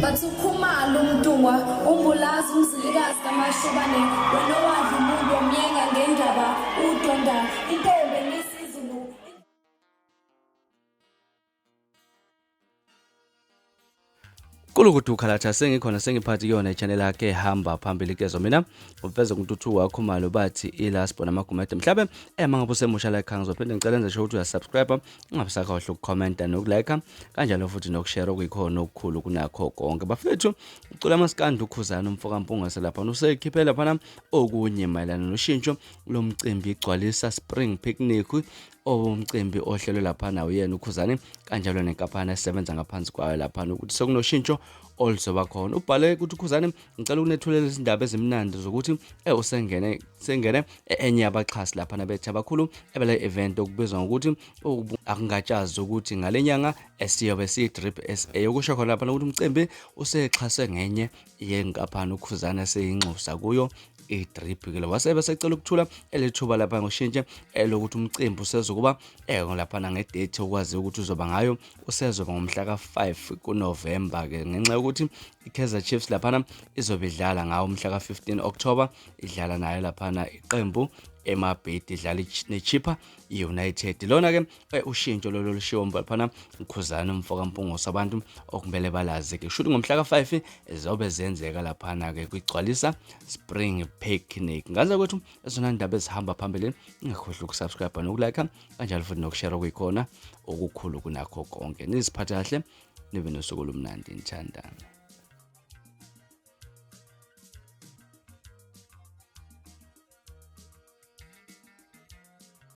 bathukhumala umdungwa umbulazi umzilikazi kamashobane wena wadla umuntu wamyenga ngendaba udonda intombi ngesizulu. Kulukuthi ukhalatha sengikhona sengiphathi kuyona ichannel yakhe hamba phambili kezo mina uveze kuntuthu wakho malo bathi ilaspo namagumede mhlabe mangabe usemusha like ngizophinde ngicela enze sure ukuthi uyasubscribe ungabisakhohle ukucomment nokulike kanjalo futhi nokushare okuyikhona okukhulu kunakho konke bafethu ucula amaskandi ukhuzana umfoka mpunga selapha usekhiphela phana okunye mayelana noshintsho lomcimbi igcwalisa spring picnic umcimbi ohlelo lapha na uyena ukhuzane kanjalo nenkampani esebenza ngaphansi kwayo lapha ukuthi sokunoshintsho oluzoba khona ubhale ukuthi ukhuzane ngicela ukunethulela izindaba ezimnandi zokuthi sengene enye yabaxhasi lapha nabethu abakhulu ebele event okubizwa ngokuthi akungatshazi ukuthi ngalenyanga esiyobe si-Drip SA okusho khona lapha ukuthi umcimbi usexhaswe ngenye yenkampani ukhuzana seyinxusa kuyo i-Drip ke lo wasebe secela ukuthula elithuba lapha ngoshintshe elokuthi umcimbi usezokuba lapha ngedate okwazi ukuthi uzoba ngayo usezoba ngomhla ka5 kuNovember ke ngenxa yokuthi iKaizer Chiefs lapha izobe idlala ngawo umhla ka15 October idlala nayo lapha iqembu eMabhidi idlala neChippa United lona ke ushintsho lolo lushiwo lapha ukhuzana umfoka mpungo sabantu okumele balazi ke kushuthi ngomhla ka5 ezobe zenzeka lapha ke kwigcwalisa spring picnic ngaze kwethu ezona ndaba ezihamba phambili ngakhohle ukusubscribe nokulike kanjalo futhi nokushare okuyikhona okukhulu kunakho konke niziphathe kahle nibe nosuku olumnandi nithandane.